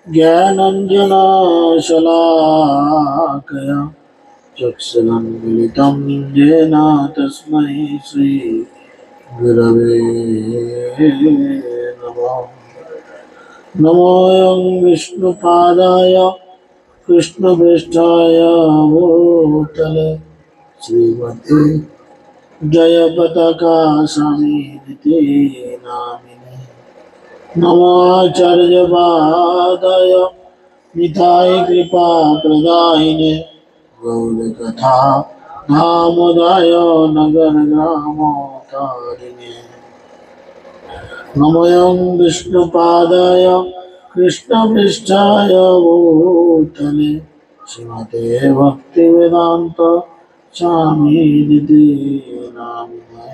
ज्ञानाञ्जनशलाकया चक्षुरुन्मीलितं येन तस्मै श्री गुरवे नमः। नमोऽयं विष्णुपादाय कृष्णप्रेष्ठाय भूतले श्रीमते जयपताका स्वामिनिते नामिने। नमोऽचार्यपादाय निताय कृपा प्रदायिने गौरकथा नामोदाय नगरग्रामोद्धारिणे। नमोऽयं विष्णुपादाय कृष्णपृष्ठाय भूतले श्रीमते भक्तिवेदान्त स्वामिनिते नामिने।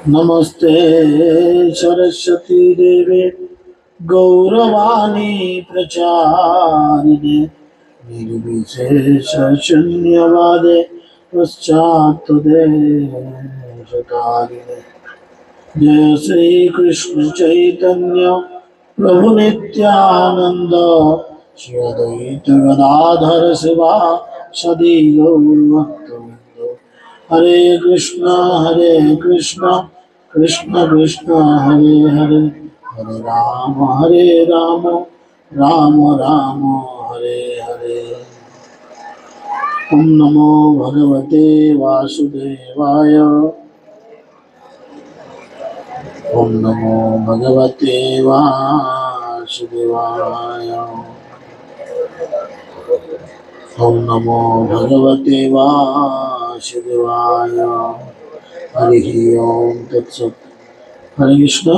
नमस्ते सरस्वती देवे गौरवाणी प्रचारिणे निर्विशेषशून्यवादे पश्चात्तदेशकारिणे। जय श्री कृष्ण चैतन्य प्रभु नित्यानंद श्री अद्वैत गदाधर शिवा सदी गौरभक्तवृंद। हरे कृष्ण कृष्ण कृष्ण हरे हरे हरे राम राम राम हरे हरे। ओम नमो भगवते वासुदेवाय। ओम नमो भगवते वासुदेवाय। ओम नमो भगवते वासुदेवाय। हरि ओम तत्सत। हरे कृष्ण।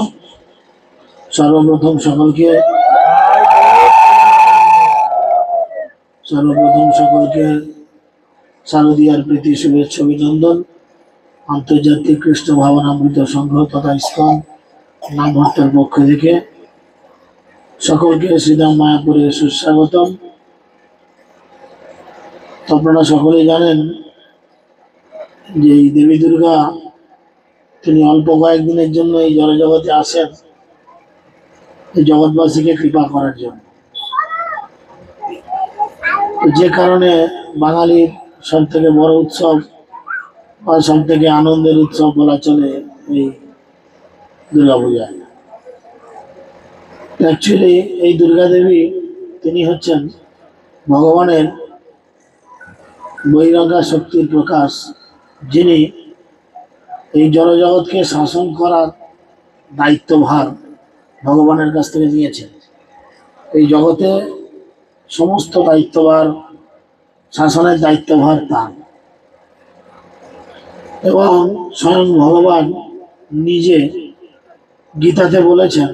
सर्वप्रथम সকলকে শারদীয়ার প্রীতি শুভেচ্ছা অভিনন্দন। আন্তর্জাতিক কৃষ্ণ ভাবনামৃত সংঘ তথা ইসকন নামভট্টের পক্ষ থেকে সকলকে শ্রীধাম মায়াপুরে সুস্বাগতম। তো আপনারা সকলেই জানেন যে এই দেবী দুর্গা তিনি অল্প কয়েকদিনের জন্য এই জড়জগতে আসেন এই জগৎবাসীকে কৃপা করার জন্য। তো যে কারণে বাঙালির সব থেকে বড় উৎসব বা সব থেকে আনন্দের উৎসব বলা চলে এই দুর্গাপূজা। অ্যাকচুয়ালি এই দুর্গা দেবী তিনি হচ্ছেন ভগবানের বহিরাজ্ঞা শক্তির প্রকাশ, যিনি এই জড়জগৎকে শাসন করার দায়িত্বভার ভগবানের কাছ থেকে নিয়েছেন। এই জগতে সমস্ত দায়িত্বভার, শাসনের দায়িত্বভার তার, এবং স্বয়ং ভগবান নিজে গীতাতে বলেছেন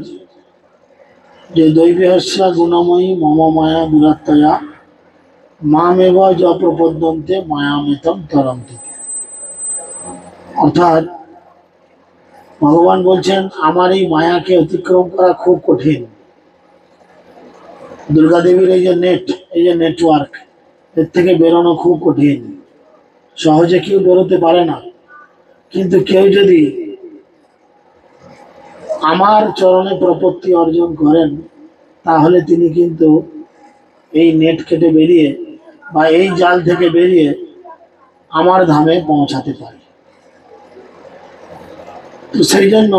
যে দৈবহস্য গুণময়ী মম মায়া দুরাত্ময়া মামেব য প্রপদ্যন্তে মায়ামিতম তরন্তি। অর্থাৎ ভগবান বলছেন আমার এই মায়াকে অতিক্রম করা খুব কঠিন। দুর্গা দেবীর এই যে নেটওয়ার্ক, এর থেকে বেরোনো খুব কঠিন, সহজে কেউ বেরোতে পারে না। কিন্তু কেউ যদি আমার চরণে প্রপত্তি অর্জন করেন তাহলে তিনি কিন্তু এই নেট কেটে বেরিয়ে বা এই জাল থেকে বেরিয়ে আমার ধামে পৌঁছাতে পারে। তো সেই জন্য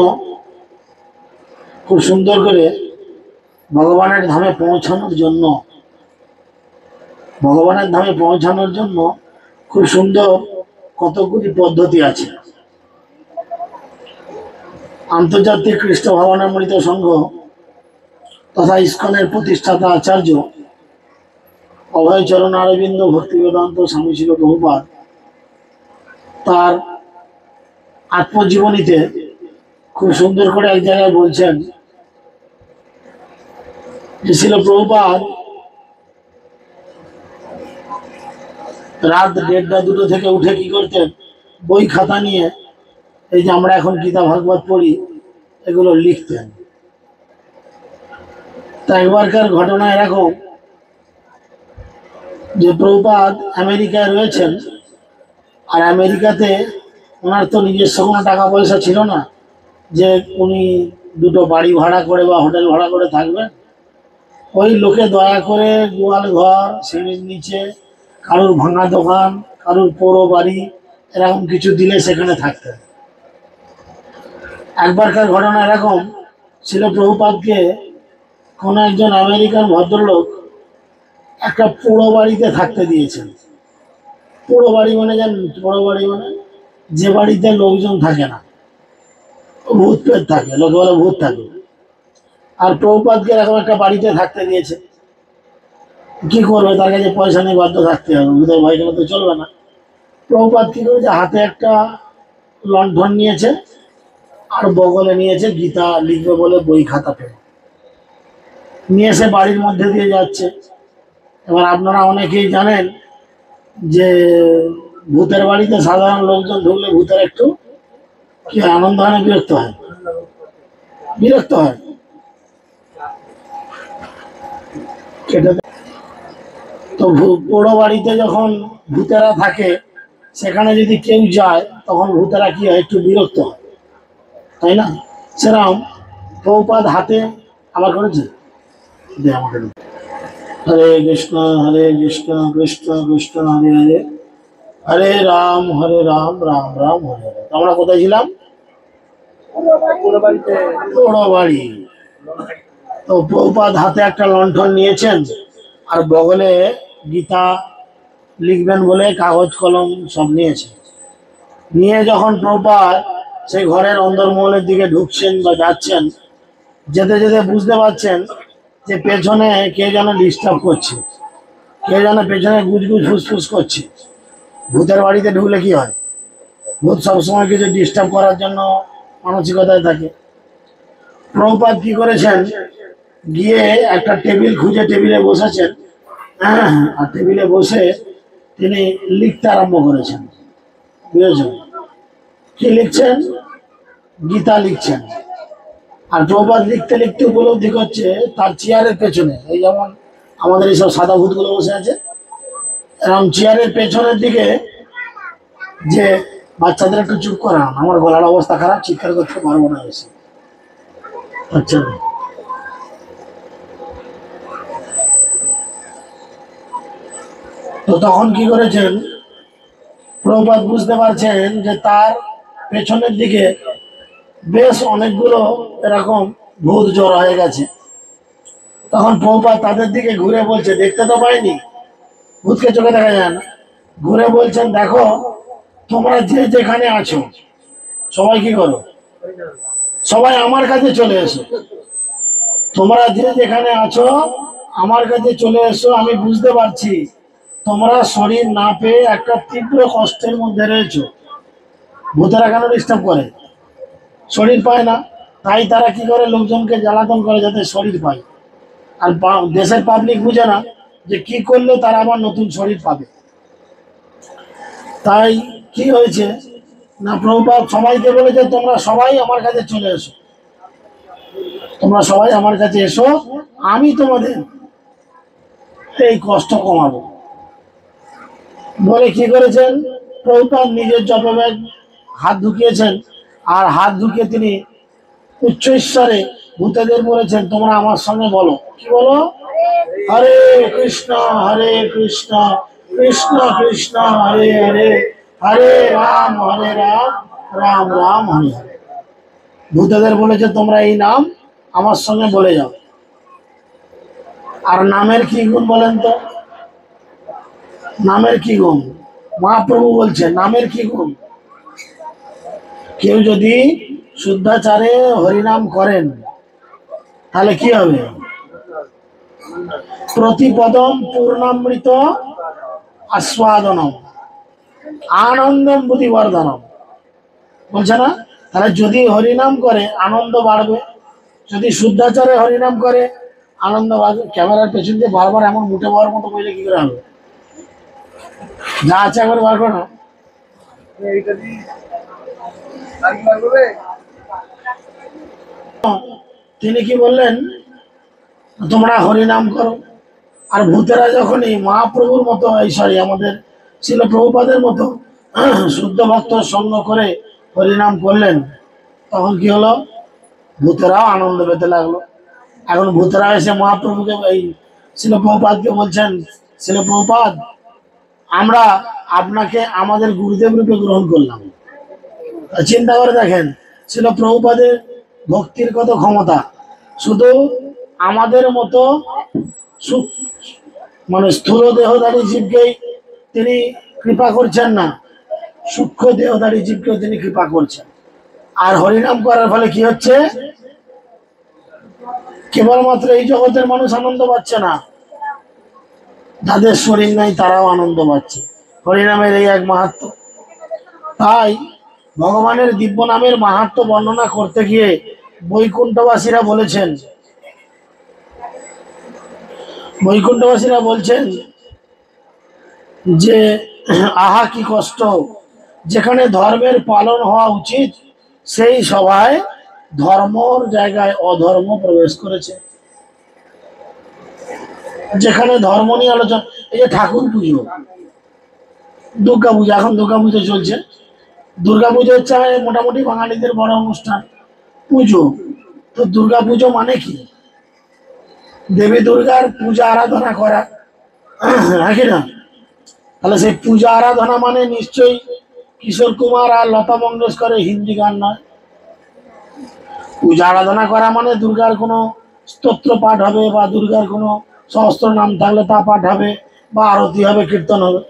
খুব সুন্দর করে ভগবানের ধামে পৌঁছানোর জন্য খুব সুন্দর কতগুলি পদ্ধতি আছে। আন্তর্জাতিক কৃষ্ণ ভাবনামৃত সংঘ তথা ইস্কনের প্রতিষ্ঠাতা আচার্য অভয়চরণ অরবিন্দ ভক্তিবেদান্ত স্বামী শিল প্রভুপাদ তার আত্মজীবনীতে খুব সুন্দর করে এক জায়গায় বলছেন যে শিল প্রভুপাদ রাত 1:30-2 থেকে উঠে কি করতেন, বই খাতা নিয়ে এই যে আমরা এখন গীতা ভাগবত পড়ি এগুলো লিখতেন। তা একবারকার ঘটনা এরকম যে প্রভুপাদ আমেরিকায় রয়েছেন, আর আমেরিকাতে ওনার তো নিজস্ব কোনো টাকা পয়সা ছিল না যে উনি দুটো বাড়ি ভাড়া করে বা হোটেল ভাড়া করে থাকবেন। ওই লোকে দয়া করে গোয়াল ঘর, সিঁড়ির নিচে, কারুর ভাঙা দোকান, কারুর পোড়ো বাড়ি, এরকম কিছু দিলে সেখানে থাকতেন। একবারকার ঘটনা এরকম, ছিল প্রভুপাদকে কোনো একজন আমেরিকান ভদ্রলোক একটা পোড়ো বাড়িতে থাকতে দিয়েছেন। পোড়ো বাড়ি মানে জানেন, পোড়ো বাড়ি মানে যে বাড়িতে লোকজন থাকে না, ভূত প্রেত থাকে, লোকে বলে ভূত থাকে। আর প্রভুপাদকে এরকম একটা বাড়িতে থাকতে দিয়েছে। কি করবে, তার কাছে পয়সা নেই, বাধ্য থাকতে হবে, ভূতের ভয় গেলে তো চলবে না। প্রভুপাদ কি করেছে, হাতে একটা লণ্ঠন নিয়েছে আর বগলে নিয়েছে গীতা লিখবে বলে বই খাতা পেয়ে নিয়ে সে বাড়ির মধ্যে দিয়ে যাচ্ছে। এবার আপনারা অনেকেই জানেন যে ভূতের বাড়িতে সাধারণ লোকজন ঢুকলে ভূতের একটু কি আনন্দ হয় না বিরক্ত হয়? বিরক্ত হয়। তো পোড়ো বাড়িতে যখন ভূতেরা থাকে সেখানে যদি কেউ যায় তখন ভূতেরা কি হয়, একটু বিরক্ত হয়, তাই না? সেরকম প্রভুপাদ হাতে আবার করেছে, আমাকে হরে কৃষ্ণ কৃষ্ণ কৃষ্ণ হরে হরে, হরে রাম রাম রাম হরে হরে। আমরা কোথায় ছিলাম? পোড়ো বাড়ি। তো প্রভুপাদ হাতে একটা লণ্ঠন নিয়েছেন আর বগলে গীতা লিখবেন বলে কাগজ কলম সব নিয়েছেন। নিয়ে যখন প্রভুপাদ সেই ঘরের অন্দরমহলের দিকে ঢুকছেন বা যাচ্ছেন, যেতে যেতে বুঝতে পারছেন যে পেছনে কে যেন ডিস্টার্ব করছে, কে যেন পেছনে গুজগুজ ফুসফুস করছে। ভূতের বাড়িতে ঢুকলে কি হয়, ভূত সবসময় কিছু ডিস্টার্ব করার জন্য মানসিকতায় থাকে। প্রভুপাদ কি করেছেন, গিয়ে একটা টেবিল খুঁজে টেবিলে বসেছেন, আর টেবিলে বসে তিনি লিখতে আরম্ভ করেছেন। বুঝেছেন? কি লিখছেন? গীতা লিখছেন। আর প্রভুপাদ লিখতে লিখতে উপলব্ধি করছে তার চেয়ারের পেছনে, এই যেমন আমাদের এইসব সাদা ভূতগুলো বসে আছে, এরকম চেয়ারের পেছনের দিকে যে বাচ্চাদের একটু চুপ করান, আমার গলার অবস্থা খারাপ, চিৎকার করতে পারবো না বেশি। আচ্ছা, তো তখন কি করেছেন প্রভুপাদ, বুঝতে পারছেন যে তার পেছনের দিকে বেশ অনেকগুলো এরকম ভূত জড়ো হয়ে গেছে। তখন প্রভুপাদ তাদের দিকে ঘুরে বলছে, দেখতে তো পাইনি, ভূতকে চোখে দেখা যায় না, ঘুরে বলছেন, দেখো তোমরা যে যেখানে আছো সবাই কি করো, সবাই আমার কাছে চলে এসো। তোমরা যে যেখানে আছো আমার কাছে চলে এসো। আমি বুঝতে পারছি তোমরা শরীর না পেয়ে একটা তীব্র কষ্টের মধ্যে রয়েছো। ভূতেরা কেন ডিস্টার্ব করে? শরীর পায় না, তাই তারা কি করে, লোকজনকে জ্বালাতন করে যাতে শরীর পায়। আর দেশের পাবলিক বুঝে না যে কি করলে তারা আবার নতুন শরীর পাবে। তাই কি হয়েছে না, প্রভুপাদ সবাইকে বলেছে, তোমরা সবাই আমার কাছে চলে এসো, তোমরা সবাই আমার কাছে এসো, আমি তোমাদের এই কষ্ট কমাবো। বলে কি করেছেন, প্রভুপাদ নিজের জপব্যাগ হাত ঢুকিয়েছেন, আর হাত ঢুকিয়ে তিনি উচ্চ ঈশ্বরে ভূতেদের বলেছেন, তোমরা আমার সঙ্গে বলো, কি বলো, হরে কৃষ্ণ হরে কৃষ্ণ কৃষ্ণ কৃষ্ণ হরে হরে, হরে রাম রাম রাম হরে হরে। ভূতেদের বলেছে তোমরা এই নাম আমার সঙ্গে বলে যাও। আর নামের কি গুণ বলেন তো, নামের কি গুণ? মহাপ্রভু বলছে নামের কি গুণ। কেউ যদি শুদ্ধাচারে হরিনাম করেন তাহলে কি হবে, প্রতিপদম পূর্ণামৃত আস্বাদনম আনন্দম বুদ্ধিবর্ধনম, বলছে না? তাহলে যদি হরিনাম করে আনন্দ বাড়বে, যদি শুদ্ধাচারে হরিনাম করে আনন্দ বাড়বে। ক্যামেরার পেছন দিয়ে বারবার এমন মুঠে পাওয়ার মতো বইলে কি করে হবে? যা আছে একবার বার করো না। তিনি কি বললেন, তোমরা হরিনাম করো। আর ভূতেরা যখনই মহাপ্রভুর মতো, এই সরি আমাদের ছিল প্রভুপাদের মতো শুদ্ধ ভক্ত সঙ্গ করে হরিনাম করলেন, তখন কি হলো, ভূতেরাও আনন্দ পেতে লাগলো। এখন ভূতেরা এসে মহাপ্রভুকে, এই ছিল প্রভুপাদকে বলছেন, ছিল প্রভুপাদ, আমরা আপনাকে আমাদের গুরুদেব রূপে গ্রহণ করলাম। চিন্তা করে দেখেন ছিল প্রভুপাদের ভক্তির কত ক্ষমতা। শুধু আমাদের মতো মানে স্থূল দেহধারী জীবকেই তিনি কৃপা করছেন না, সূক্ষ্ম দেহধারী জীবকেও তিনি কৃপা করছেন। আর হরিনাম করার ফলে কি হচ্ছে, কেবলমাত্র এই জগতের মানুষ আনন্দ পাচ্ছে না, যাদের শরীর নাই তারাও আনন্দ পাচ্ছে। হরিনামের এই এক মাহাত্ম্য। তাই ভগবানের দিব্য নামের মাহাত্ম্য বর্ণনা করতে গিয়ে বৈকুণ্ঠবাসীরা বলেছেন, বৈকুণ্ঠবাসীরা বলছেন যে আহা কি কষ্ট, যেখানে ধর্মের পালন হওয়া উচিত সেই সভায় ধর্মর জায়গায় অধর্ম প্রবেশ করেছে। যেখানে ধর্ম নিয়ে আলোচনা, এই যে ঠাকুর পুজো, দুর্গা পুজো, এখন দুর্গা পুজো চলছে, দুর্গা পুজো হচ্ছে মোটামুটি বাঙালিদের বড় অনুষ্ঠান পুজো। তো দুর্গা পুজো মানে কি, দেবী দুর্গার পূজা আরাধনা করা, হ্যাঁ কি না? তাহলে সেই পূজা আরাধনা মানে নিশ্চয়ই কিশোর কুমার আর লতা মঙ্গেশকরের হিন্দি গান নয়। পূজা আরাধনা করা মানে দুর্গার কোনো স্তোত্র পাঠ হবে, বা দুর্গার কোনো সহস্র নাম থাকলে তা পাঠ হবে, বা আরতি হবে, কীর্তন হবে।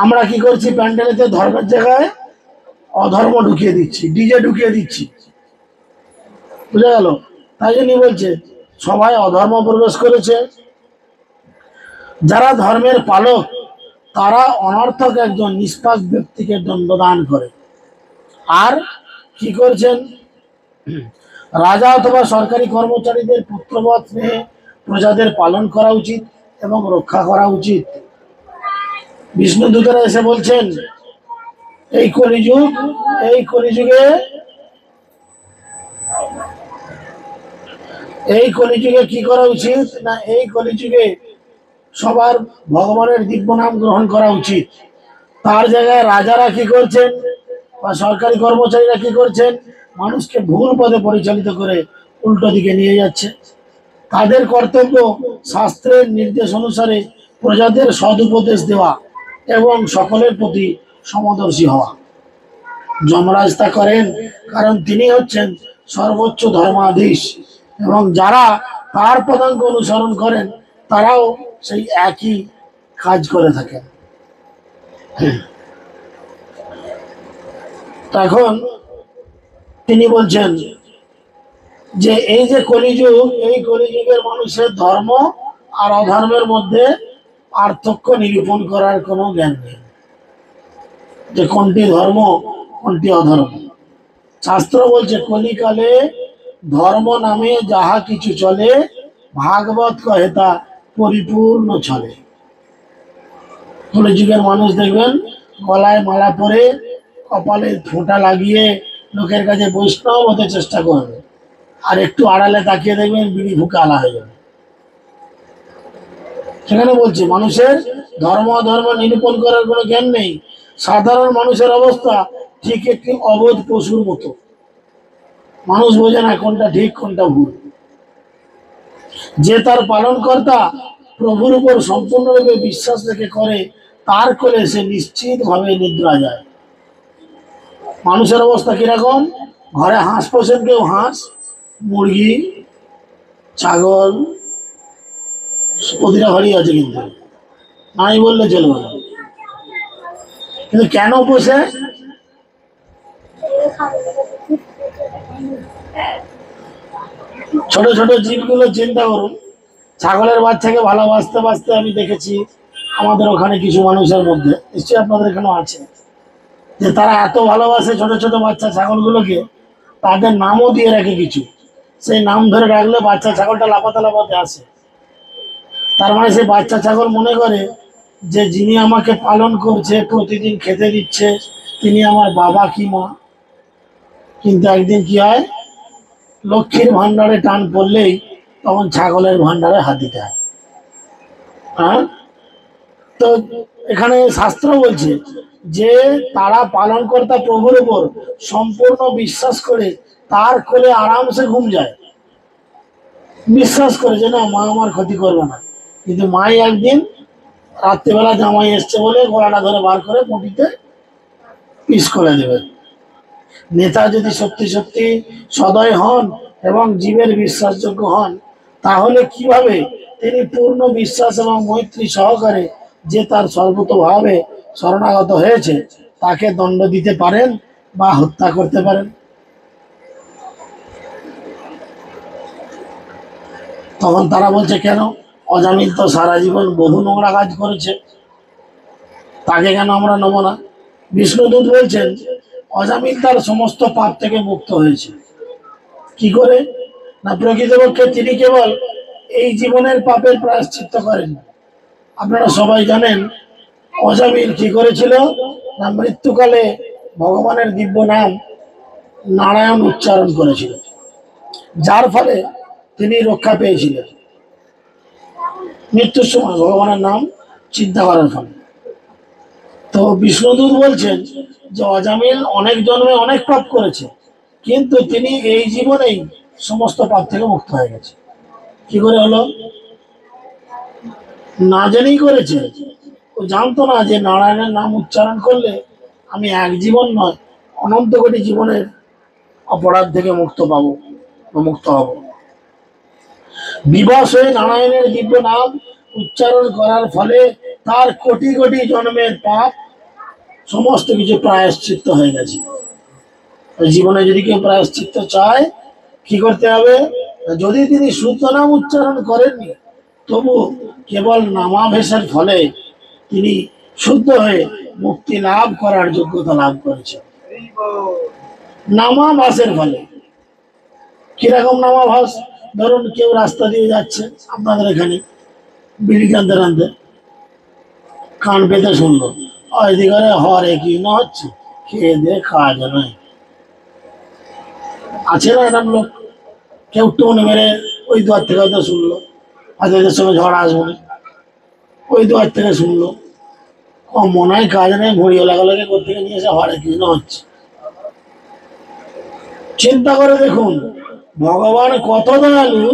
আমরা কি করছি, প্যান্ডেলেতে ধর্মের জায়গায় অধর্ম ঢুকিয়ে দিচ্ছি, ডিজে ঢুকিয়ে দিচ্ছি, বুঝা গেল? তাই জন্যই বলছে সবাই অধর্ম প্রবেশ করেছে। যারা ধর্মের পালক তারা অনর্থক একজন নিষ্পাপ ব্যক্তিকে দণ্ডদান করে। আর কি করছেন, রাজা অথবা সরকারি কর্মচারীদের পুত্রবৎ স্নেহে প্রজাদের পালন করা উচিত এবং রক্ষা করা উচিত। বিষ্ণু দূতেরা এসে বলছেন, এই কলিযুগ, এই কলিযুগে, এই কলিযুগে কি করা উচিত না, এই কলিযুগে সবার ভগবানের দিব্য নাম গ্রহণ করা উচিত। তার জায়গায় রাজারা কি করছেন বা সরকারি কর্মচারীরা কি করছেন, মানুষকে ভুল পথে পরিচালিত করে উল্টো দিকে নিয়ে যাচ্ছে। তাদের কর্তব্য শাস্ত্রের নির্দেশ অনুসারে প্রজাদের সদুপদেশ দেওয়া এবং সকলের প্রতি সমদর্শী হওয়া। যমরাজ তা করেন কারণ তিনি হচ্ছেন সর্বোচ্চ ধর্মাধীশ, এবং যারা তার পদাঙ্ক অনুসরণ করেন তারাও সেই একই কাজ করে থাকেন। এখন তিনি বলছেন যে এই যে কলিযুগ, এই কলিযুগের মানুষের ধর্ম আর অধর্মের মধ্যে পার্থক্য নিরূপণ করার কোনো জ্ঞান নেই, যে কোনটি ধর্ম কোনটি অধর্ম। শাস্ত্র বলছে কলিকালে ধর্ম নামে যাহা কিছু চলে, ভাগবত কহে তা পরিপূর্ণ চলে। কলিযুগের মানুষ দেখবেন গলায় মালা পরে কপালে ফোঁটা লাগিয়ে লোকের কাছে বৈষ্ণব হতে চেষ্টা করবে, আর একটু আড়ালে তাকিয়ে দেখবেন বিড়ি ফুকে আলা হয়ে যাবে। সেখানে বলছে মানুষের ধর্ম অধর্ম নিরূপণ করার কোনো জ্ঞান নেই। সাধারণ মানুষের অবস্থা ঠিক একটি অবোধ পশুর মতো। মানুষ বোঝে না কোনটা ঠিক কোনটা ভুল। যে তার পালনকর্তা প্রভুর উপর সম্পূর্ণরূপে বিশ্বাস রেখে করে, তার কোলে সে নিশ্চিত ভাবে নিদ্রা যায়। মানুষের অবস্থা কিরকম? ঘরে হাঁস পোষেন কেউ, হাঁস, মুরগি, ছাগল, প্রতিটা ঘরই আছে, কিন্তু নাই বললে চলবে না। কিন্তু কেন পোষে? ছোট ছোট জীবগুলো চিন্তা করুন। ছাগলের বাচ্চাকে ভালোবাসতে বাসতে আমি দেখেছি আমাদের ওখানে কিছু মানুষের মধ্যে, নিশ্চয়ই আপনাদের এখানেও আছে, যে তারা এত ভালোবাসে ছোট ছোট বাচ্চা ছাগলগুলোকে, তাদের নামও দিয়ে রাখে কিছু। সেই নাম ধরে রাখলে বাচ্চা ছাগলটা লাফাতে লাফাতে আসে। তার মানে সেই বাচ্চা ছাগল মনে করে যে যিনি আমাকে পালন করছে, প্রতিদিন খেতে দিচ্ছে, তিনি আমার বাবা কি মা। কিন্তু একদিন কি হয়, লক্ষ্মীর ভান্ডারে টান পড়লেই তখন ছাগলের ভান্ডারে হাত দিতে হয়। হ্যাঁ, তো এখানে শাস্ত্র বলছে যে তারা পালনকর্তা প্রভুর উপর সম্পূর্ণ বিশ্বাস করে তার কোলে আরামসে ঘুম যায়, বিশ্বাস করে যে না মা আমার ক্ষতি করবে না। কিন্তু মাই একদিন রাত্রিবেলা জামাই এসছে বলে গলাটা ধরে বার করে মুটিতে পিস করে দেবে। নেতা যদি সত্যি সত্যি সদয় হন এবং জীবের বিশ্বাসযোগ্য হন, তাহলে কিভাবে তিনি পূর্ণ বিশ্বাস এবং মৈত্রী সহকারে যে তার সর্বতভাবে শরণাগত হয়েছে তাকে দণ্ড দিতে পারেন বা হত্যা করতে পারেন? তখন তারা বলছে কেন, অজামিল তো সারা জীবন বহু নোংরা কাজ করেছে, তাকে কেন আমরা নেব না? বিষ্ণুদূত বলছেন অজামিল তার সমস্ত পাপ থেকে মুক্ত হয়েছে। কি করে? না, প্রকৃতপক্ষে তিনি কেবল এই জীবনের পাপের প্রায়শ্চিত্ত করেন। আপনারা সবাই জানেন অজামিল কি করেছিল, না মৃত্যুকালে ভগবানের দিব্য নাম নারায়ণ উচ্চারণ করেছিল, যার ফলে তিনি রক্ষা পেয়েছিলেন মৃত্যুর সময় ভগবানের নাম চিন্তা করার ফলে। তো বিষ্ণুদূত বলছেন যে অজামিল অনেক জন্মে অনেক পাপ করেছে, কিন্তু তিনি এই জীবনেই সমস্ত পাপ থেকে মুক্ত হয়ে গেছে। কি করে হলো? না জেনেই করেছে। ও জানতো না যে নারায়ণের নাম উচ্চারণ করলে আমি এক জীবন নয়, অনন্ত কোটি জীবনের অপরাধ থেকে মুক্ত পাবো, মুক্ত হব। বিবশ হয়ে নারায়ণের দিব্য নাম উচ্চারণ করার ফলে তার কোটি কোটি জন্মের পাপ সমস্ত কিছু প্রায়শ্চিত্ত হয়ে গেছে। জীবনে যদি কেউ প্রায়শ্চিত্ত চায়, কি করতে হবে? যদি তিনি শুদ্ধ নাম উচ্চারণ করেননি, তবু কেবল নামাভেশের ফলে তিনি শুদ্ধ হয়ে মুক্তি লাভ করার যোগ্যতা লাভ করেছেন। নামাভাসের ফলে। কিরকম নামাভাস? ধরুন কেউ রাস্তা দিয়ে যাচ্ছে আপনাদের এখানে, বিড়ি টানতে টানতে কান পেতে শুনলো, এদিকে হরে কি না হচ্ছে, খেয়ে দিয়ে কাজ নয়, আছে না এরকম লোক? কেউ টোন মেরে ওই দুয়ার থেকে হয়তো শুনলো, আজ এদের সঙ্গে ঝড় আসবো না, ওই দুয়ার থেকে শুনলো, মনে হয় কাজ নেই, ঘুরিয়ে লাগালাগি করতে নিয়ে এসে হরে কৃষ্ণ হচ্ছে। চিন্তা করে দেখুন ভগবান কত দয়ালু।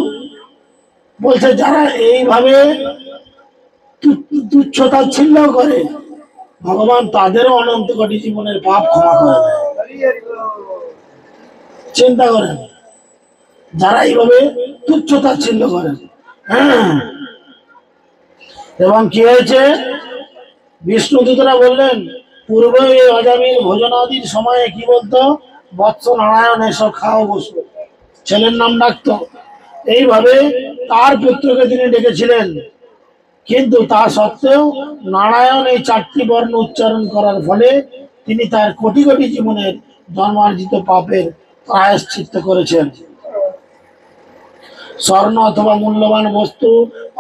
বলছে যারা এইভাবে তুচ্ছতাচ্ছিল্য করে ভগবান তাদেরও অনন্ত কোটি জীবনের পাপ ক্ষমা করে দেয়। চিন্তা করেন যারা এইভাবে তুচ্ছতাচ্ছিল্য করেন। হ্যাঁ, এবং কি হয়েছে বিষ্ণুদূতরা বললেন পূর্বে এই অজামিল ভোজনাদির সময়ে কি বলতো, বৎস নারায়ণ এসব খাও বসো, ছেলের নাম ডাকতো। এইভাবে তার পুত্রকে তিনি ডেকেছিলেন, কিন্তু তা সত্ত্বেও নারায়ণ এই 4টি বর্ণ উচ্চারণ করার ফলে তিনি তার কোটি কোটি জীবনের জন্মার্জিত পাপের প্রায়শ্চিত্ত করেছেন। স্বর্ণ অথবা মূল্যবান বস্তু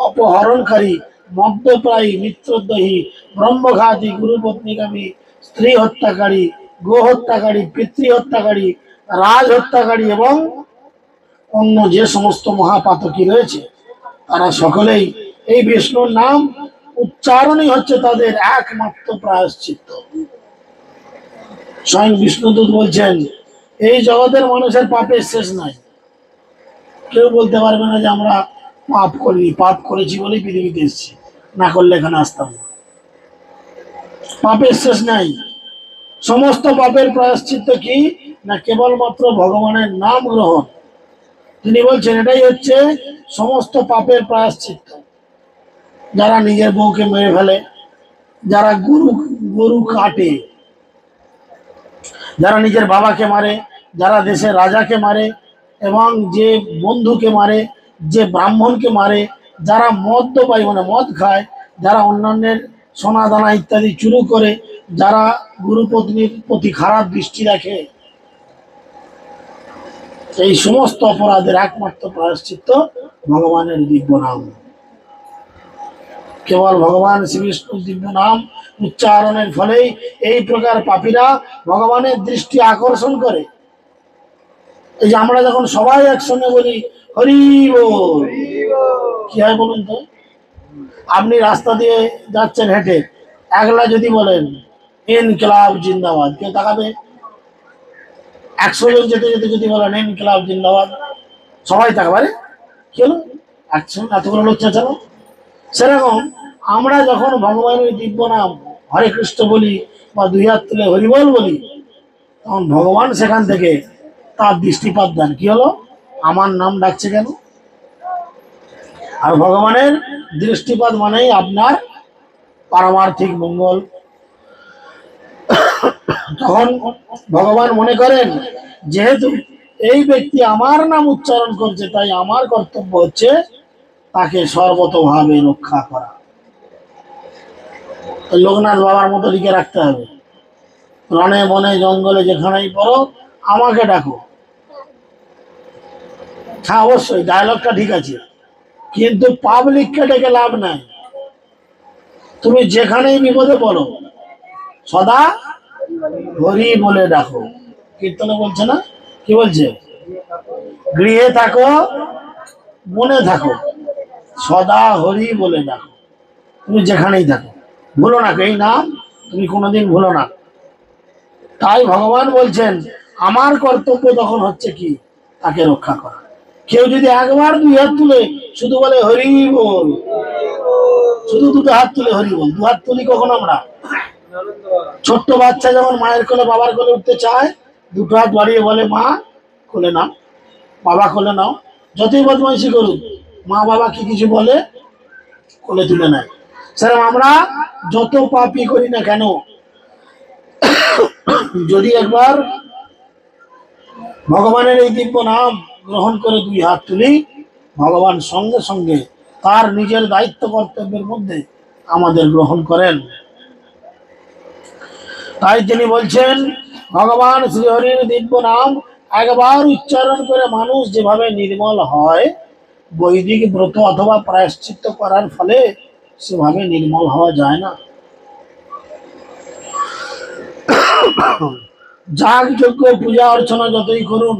অপহরণকারী, মদ্যপ্রায়ী, মিত্রদ্রোহী, ব্রহ্মঘাতী, গুরুপত্নীকামী, স্ত্রী হত্যাকারী, গো হত্যাকারী, পিতৃ হত্যাকারী, রাজ হত্যাকারী এবং অন্য যে সমস্ত মহাপাতকী রয়েছে তারা সকলেই এই বিষ্ণুর নাম উচ্চারণই হচ্ছে তাদের একমাত্র প্রায়শ্চিত্ত। স্বয়ং বিষ্ণুদূত বলছেন এই জগতের মানুষের পাপের শেষ নাই। কেউ বলতে পারবে না যে আমরা পাপ করি, পাপ করেছি বলেই পৃথিবীতে এসেছি, না করলে এখানে আসতাম না। পাপের শেষ নাই। সমস্ত পাপের প্রায়শ্চিত্ত কি না কেবলমাত্র ভগবানের নাম গ্রহণ। তিনি বলছেন এটাই হচ্ছে সমস্ত পাপের প্রায়শ্চিত্ত। যারা নিজের বউকে মেরে ফেলে, যারা গরু কাটে, যারা নিজের বাবাকে মারে, যারা দেশের রাজাকে মারে এবং যে বন্ধুকে মারে, যে ব্রাহ্মণকে মারে, যারা মদ্যপায়ী মানে মদ খায়, যারা অন্যান্যের সোনা দানা ইত্যাদি চুরি করে, যারা গুরুপত্নীর প্রতি খারাপ দৃষ্টি রাখে, এই সমস্ত অপরাধের একমাত্র প্রায়শ্চিত্ত ভগবানের দিব্য নাম। কেবল ভগবান শ্রীবিষ্ণুর দিব্য নাম উচ্চারণের ফলেই এই প্রকার পাপীরা ভগবানের দৃষ্টি আকর্ষণ করে। এই যে আমরা যখন সবাই একসঙ্গে বলি হরি বল, কি হয় বলুন তো? আপনি রাস্তা দিয়ে যাচ্ছেন হেঁটে, একলা যদি বলেন ইনকিলাব জিন্দাবাদ, কেউ তাকাবে? 100 জন যেতে যেতে যদি বলেন ইনকিলাব জিন্দাবাদ, সবাই তাকাবে। কি হলো, এতগুলো লোক চেঁচালো। সেরকম আমরা যখন ভগবানের দিব্য নাম হরে কৃষ্ণ বলি বা 2 হাত তুলে হরিবল বলি, তখন ভগবান সেখান থেকে তার দৃষ্টিপাত দেন। কি হলো, আমার নাম ডাকছে কেন? আর ভগবানের দৃষ্টিপাত মানেই আপনার পারমার্থিক মঙ্গল। তখন ভগবান মনে করেন যেহেতু এই ব্যক্তি আমার নাম উচ্চারণ করছে, তাই আমার কর্তব্য হচ্ছে তাকে সর্বতভাবে রক্ষা করা। লোকনাথ বাবার মতো লিখে রাখতে হবে, রণে বনে জঙ্গলে যেখানেই পড়ো আমাকে ডাকো। হ্যাঁ অবশ্যই ডায়লগটা ঠিক আছে, কিন্তু পাবলিককে ডেকে লাভ নাই। তুমি যেখানেই বিপদে পড়ো সদা হরি বলে ডাকো। কীর্তনে বলছে না, কি বলছে? গৃহে থাকো মনে থাকো সদা হরি বলে ডাকো। তুমি যেখানেই থাকো ভুলো না, এই নাম তুমি কোনোদিন ভুলো না। তাই ভগবান বলছেন আমার কর্তব্য তখন হচ্ছে কি, তাকে রক্ষা করা। কেউ যদি একবার 2 হাত তুলে শুধু বলে হরি বল, শুধু 2টো হাত তুলে হরি বল, 2 হাত তুলি কখন আমরা? ছোট্ট বাচ্চা যখন মায়ের কোলে বাবার কোলে উঠতে চায় 2টো হাত বাড়িয়ে বলে মা কোলে নাও, বাবা কোলে নাও। যতই বদমাইশি করুক মা বাবা কি কিছু বলে, কোলে তুলে নেয়। সেরকম আমরা যত পাপই করি না কেন, যদি একবার ভগবানের এই দিব্য নাম গ্রহণ করে 2 হাত তুলি, ভগবান সঙ্গে সঙ্গে তার নিজের দায়িত্ব কর্তব্যের মধ্যে আমাদের গ্রহণ করেন। তাই তিনি বলছেন ভগবান শ্রীহরির দিব্য নাম একবার উচ্চারণ করে মানুষ যেভাবে নির্মল হয়, বৈদিক ব্রত অথবা প্রায়শ্চিত্ত করার ফলে সেভাবে নির্মল হওয়া যায় না। যাগযজ্ঞ পূজা অর্চনা যতই করুন,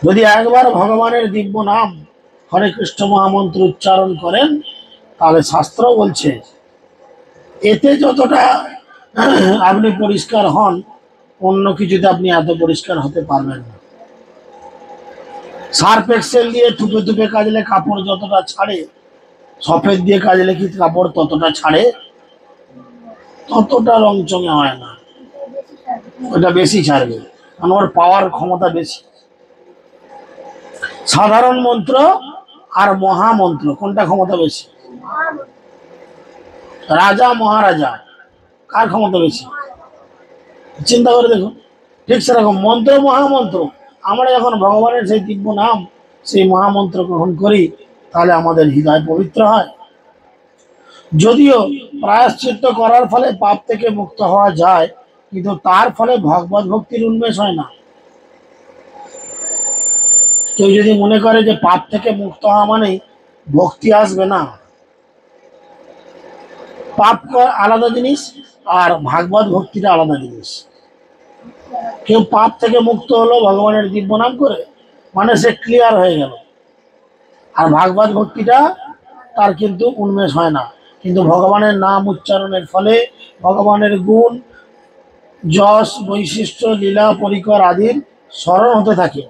যদি একবার ভগবানের দিব্য নাম হরে কৃষ্ণ মহামন্ত্র উচ্চারণ করেন, তাহলে শাস্ত্র বলছে এতে যতটা আপনি পরিষ্কার হন, অন্য কিছুতে আপনি এত পরিষ্কার হতে পারবেন না। সার্ফ এক্সেল দিয়ে থুপে থুপে কাজলে কাপড় যতটা ছাড়ে, সফেদ দিয়ে কাজলে কি কাপড় ততটা ছাড়ে? ততটা রং চঙে হয় না, ওটা বেশি ছাড়বে, কারণ ওর পাওয়ার ক্ষমতা বেশি। সাধারণ মন্ত্র আর মহামন্ত্র কোনটা ক্ষমতা বেশি? রাজা মহারাজা কার ক্ষমতা বেশি? চিন্তা করে দেখুন। ঠিক সেরকম মন্ত্র মহামন্ত্র, আমরা যখন ভগবানের সেই দিব্য নাম, সেই মহামন্ত্র গ্রহণ করি, তাহলে আমাদের হৃদয় পবিত্র হয়। যদিও প্রায়শ্চিত্ত করার ফলে পাপ থেকে মুক্ত হওয়া যায়, কিন্তু তার ফলে ভগবত ভক্তির উন্মেষ হয় না। কেউ যদি মনে করে যে পাপ থেকে মুক্ত হওয়া মানে ভক্তি আসবে, না। পাপ আলাদা জিনিস আর ভাগবত ভক্তিটা আলাদা জিনিস। কেউ পাপ থেকে মুক্ত হলো ভগবানের দিব্য নাম করে, মানে সে ক্লিয়ার হয়ে গেল, আর ভাগবত ভক্তিটা তার কিন্তু উন্মেষ হয় না। কিন্তু ভগবানের নাম উচ্চারণের ফলে ভগবানের গুণ, যশ, বৈশিষ্ট্য, লীলা, পরিকর আদির স্মরণ হতে থাকে,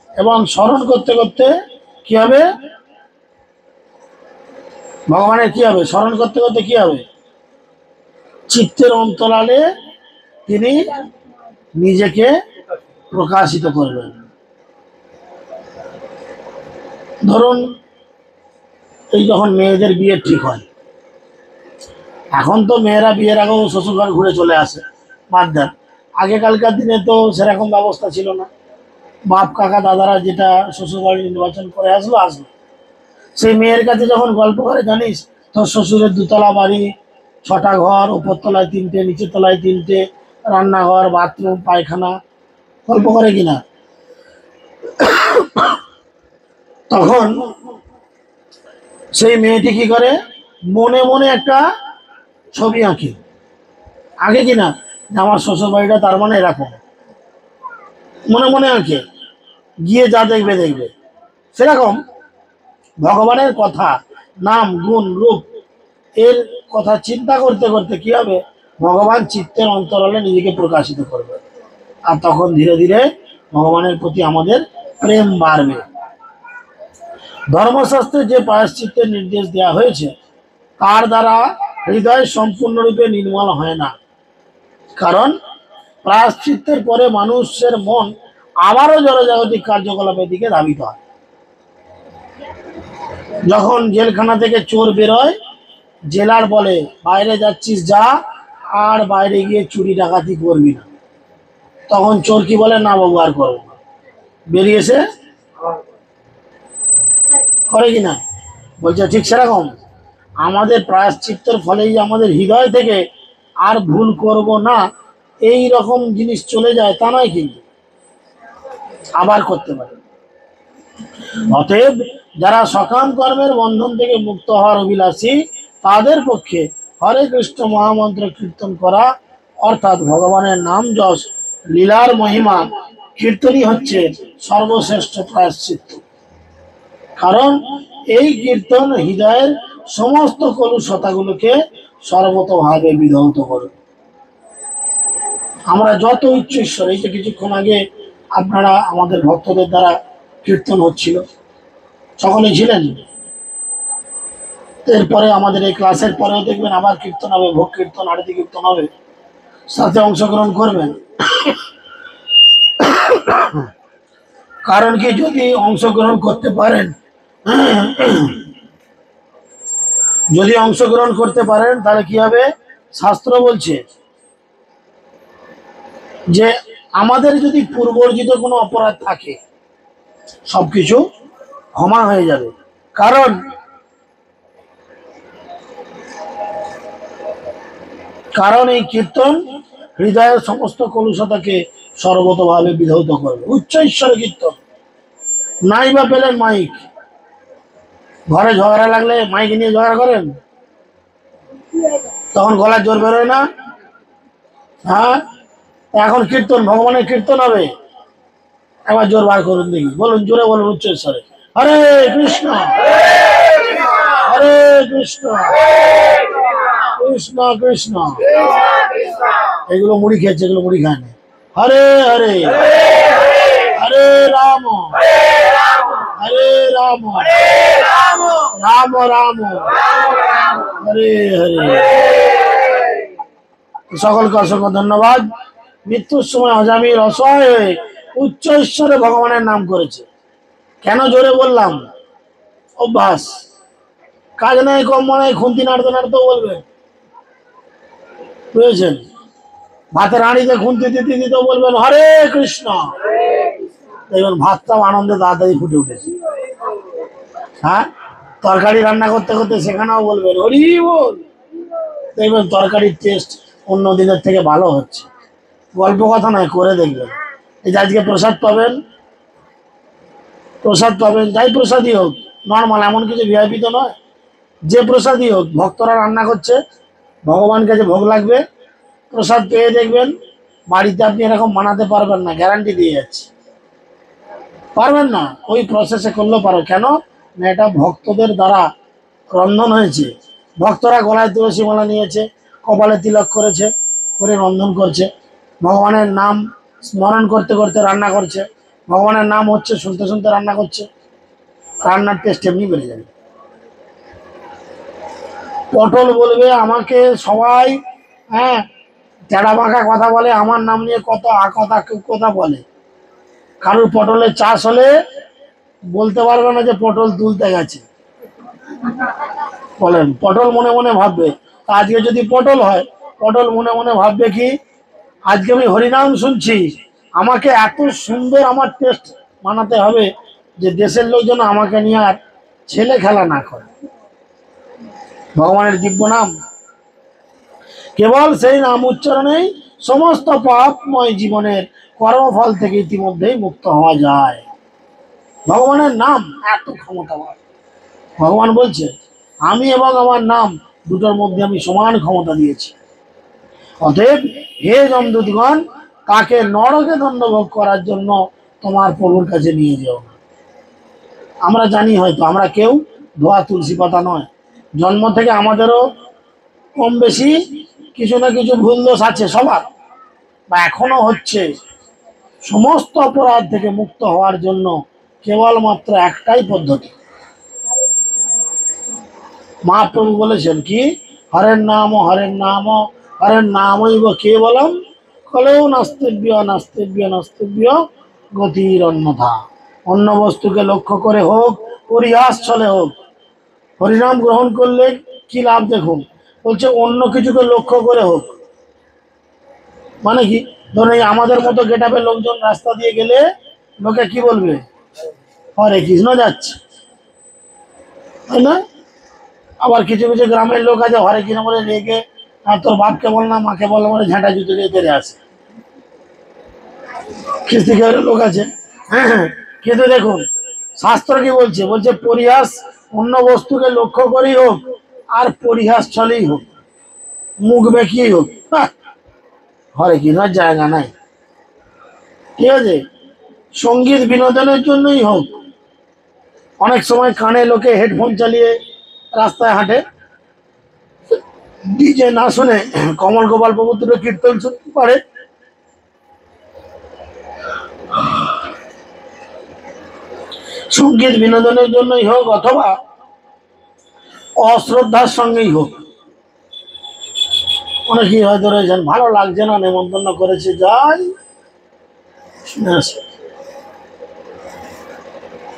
এবং স্মরণ করতে করতে কি হবে? ভগবানের কি হবে? স্মরণ করতে করতে কি হবে? চিত্তের অন্তরালে তিনি নিজেকে প্রকাশিত করবেন। ধরুন এই যখন মেয়েদের বিয়ে ঠিক হয়, এখন তো মেয়েরা বিয়ের আগেও শ্বশুরঘর ঘুরে চলে আসে, বাদ দেন। আগেকালকার দিনে তো সেরকম ব্যবস্থা ছিল না। বাপ কাকা দাদারা যেটা শ্বশুরবাড়ি নির্বাচন করে আসলো আসলো, সেই মেয়ের কাছে যখন গল্প করে, জানিস তোর শ্বশুরের 2তলা বাড়ি, 6টা ঘর, উপর তলায় 3টে, নিচের তলায় 3টে, রান্নাঘর, বাথরুম, পায়খানা, গল্প করে কিনা? তখন সেই মেয়েটি কি করে? মনে মনে একটা ছবি আঁকে, আগে কিনা আমার শ্বশুর বাড়িটা তার মানে এরকম, মনে মনে আঁকে, গিয়ে যা দেখবে দেখবে। সেরকম ভগবানের কথা, নাম, গুণ, রূপ এর কথা চিন্তা করতে করতে কি হবে? ভগবান চিত্তের অন্তরালে নিজেকে প্রকাশিত করবে, আর তখন ধীরে ধীরে ভগবানের প্রতি আমাদের প্রেম বাড়বে। ধর্মশাস্ত্রে যে প্রায়শ্চিত্তের নির্দেশ দেওয়া হয়েছে, তার দ্বারা হৃদয় সম্পূর্ণরূপে নির্মল হয় না। কারণ প্রায়শ্চিত্তের পরে মানুষের মন আবারও জড়জাগতিক কার্যকলাপের দিকে ধাবিত হয়। যখন জেলখানা থেকে চোর বেরোয়, জেলার বলে বাইরে যাচ্ছিস যা, আর বাইরে গিয়ে চুরি ডাকাতি করবি না। তখন চোর কি বলে? না বাবু, আর করবো না। বেরিয়েছে করে কিনা? বলছে ঠিক সেরকম আমাদের প্রায়শ্চিত্তের ফলেই আমাদের হৃদয় থেকে আর ভুল করব না এই রকম জিনিস চলে যায় তা নয়, কিন্তু আবার করতে পারে। অতএব যারা সকাম কর্মের বন্ধন থেকে মুক্ত হওয়ার অভিলাষী, তাদের পক্ষে হরে কৃষ্ণ মহামন্ত্র কীর্তন করা, অর্থাৎ ভগবানের নাম যশ, লীলার মহিমা কীর্তনই হচ্ছে সর্বশ্রেষ্ঠ প্রায়শ্চিত্ত। কারণ এই কীর্তন হৃদয়ের সমস্ত কলুষতাগুলোকে সর্বতভাবে বিধৌত করে। আমরা যত উচ্চ ঈশ্বর, এই যে কিছুক্ষণ আগে আপনারা আমাদের ভক্তদের দ্বারা কীর্তন হচ্ছিল, সকলেই ছিলেন। এরপরে আমাদের এই ক্লাসের পরেও দেখবেন আবার কীর্তন হবে, ভোগ কীর্তন, আরতি কীর্তন হবে, সাথে অংশগ্রহণ করবেন। কারণ কি, যদি অংশগ্রহণ করতে পারেন, যদি অংশগ্রহণ করতে পারেন তাহলে কি হবে? শাস্ত্র বলছে যে আমাদের যদি পূর্বর্জিত কোনো অপরাধ থাকে, সবকিছু ক্ষমা হয়ে যাবে। কারণ এই কীর্তন হৃদয়ের সমস্ত কলুষতাকে সর্বতভাবে বিধৌত করবে। উচ্চ ঈশ্বরের কীর্তন। নাই বা পেলেন মাইক, ঘরে ঝগড়া লাগলে মাইক নিয়ে ঝগড়া করেন, তখন গলার জোর বেরোয় না? হ্যাঁ, এখন কীর্তন, ভগবানের কীর্তন হবে, একবার জোর বার করুন দেখি, বলুন, জোরে বলুন উচ্চ ঈশ্বরে, হরে কৃষ্ণ হরে হরে কৃষ্ণ কৃষ্ণ কৃষ্ণ। এগুলো মুড়ি খেয়েছে, এগুলো মুড়ি খায় না। হরে হরে হরে রাম হরে রাম রাম রাম হরে হরে। সকলকে অসংখ্য ধন্যবাদ। মৃত্যুর সময় অজামিল অসহায় হয়ে উচ্চ ঈশ্বরে ভগবানের নাম করেছে। কেন জোরে বললাম? অভ্যাস। কাজ নাই কম নাই, খুন্তি নাড়তে নাড়তেও বলবেন, বুঝেছেন? ভাতের হাঁড়িতে খুন্তি দিতে দিতেও বলবেন হরে কৃষ্ণ। দেখবেন ভাতটাও আনন্দে তাড়াতাড়ি ফুটে উঠেছে। হ্যাঁ, তরকারি রান্না করতে করতে সেখানেও বলবেন হরি বল। দেখবেন তরকারির টেস্ট অন্য দিনের থেকে ভালো হচ্ছে। গল্প কথা নয়, করে দেখবেন। এই যে আজকে প্রসাদ পাবেন, প্রসাদ পাবেন, যাই প্রসাদই হোক, নর্মাল, এমন কিছু ভিআইপি তো নয়। যে প্রসাদই হোক, ভক্তরা রান্না করছে, ভগবানকে যে ভোগ লাগবে, প্রসাদ পেয়ে দেখবেন বাড়িতে আপনি এরকম বানাতে পারবেন না, গ্যারান্টি দিয়ে যাচ্ছি। পারবেন না, ওই প্রসেসে করলেও পারো। কেন না, এটা ভক্তদের দ্বারা রন্ধন হয়েছে। ভক্তরা গলায় তুলসী মালা নিয়েছে, কপালে তিলক করেছে, করে রন্ধন করছে, ভগবানের নাম স্মরণ করতে করতে রান্না করছে, ভগবানের নাম হচ্ছে শুনতে শুনতে রান্না করছে। রান্নার টেস্ট এমনি বেড়ে যাবে। পটল বলবে আমাকে সবাই, হ্যাঁ, টেড়া বাঁকা কথা বলে, আমার নাম নিয়ে কত আকথা কথা বলে। কারোর পটলের চাষ হলে বলতে পারবে না যে পটল তুলতে গেছে। বলেন, পটল মনে মনে ভাববে। আজকে যদি পটল হয়, পটল মনে মনে ভাববে কি, আজকে আমি হরিনাম শুনছি, আমাকে এত সুন্দর আমার টেস্ট বানাতে হবে যে দেশের লোকজন আমাকে নিয়ে আর ছেলে খেলা না করে। ভগবানের দিব্য নাম, কেবল সেই নাম উচ্চারণেই সমস্ত পাপময় জীবনের কর্মফল থেকে ইতিমধ্যেই মুক্ত হওয়া যায়। ভগবানের নাম এত ক্ষমতাবান। ভগবান বলছে আমি এবং আমার নাম দুটোর মধ্যে আমি সমান ক্ষমতা দিয়েছি। অতএব হে যমদূতগণ, তাকে নরকে দণ্ডভোগ করার জন্য তোমার প্রভুর কাছে নিয়ে যেও না। আমরা জানি হয়তো আমরা কেউ ধোয়া তুলসী পাতা নয়। জন্ম থেকে আমাদেরও কম বেশি কিছু না কিছু ভুল দোষ আছে সবার, বা এখনো হচ্ছে। সমস্ত অপরাধ থেকে মুক্ত হওয়ার জন্য কেবলমাত্র একটাই পদ্ধতি। মহাপ্রভু বলেছেন কি, হরের নাম হরের নামইব কেবলম কলেও নাস্তিব্য নাস্তিব্য নাস্তিব্য গতির অন্যথা। অন্য বস্তুকে লক্ষ্য করে হোক, পরিহাস চলে হোক, হরিনাম গ্রহণ করলে কি লাভ দেখুন। বলছে অন্য কিছুকে লক্ষ্য করে হোক, মানে কি, ধরুন এই আমাদের মতো গেটাপের লোকজন রাস্তা দিয়ে গেলে লোকে কি বলবে, হরে কৃষ্ণ যাচ্ছে, তাই না? আবার কিছু কিছু গ্রামের লোক আছে হরে কৃষ্ণ বলে রেখে, আর তোর বাপকে বল না মাকে বল, মানে ঝাঁটা জুতো দিয়ে তেরে আসে। খ্রিস্টি লোক আছে। হ্যাঁ, কিন্তু দেখুন শাস্ত্র কি বলছে, বলছে পরিহাস অন্য বস্তুকে লক্ষ্য করেই হোক আর পরিহাস চলেই হোক, মুখ বেঁকিয়েই হোক, হরে কৃষ্ণের জায়গা নাই। ঠিক আছে, সঙ্গীত বিনোদনের জন্যই হোক। অনেক সময় কানে লোকে হেডফোন চালিয়ে রাস্তায় হাঁটে, ডিজে না শুনে কমল গোপাল প্রভু দুটো কীর্তন শুনতে পারে। সঙ্গীত বিনোদনের জন্যই হোক অথবা অশ্রদ্ধার সঙ্গেই হোক, অনেকেই হয়তো রয়েছেন ভালো লাগছে না, নেমন্তন্ন করেছে, যাই শুনে আসে।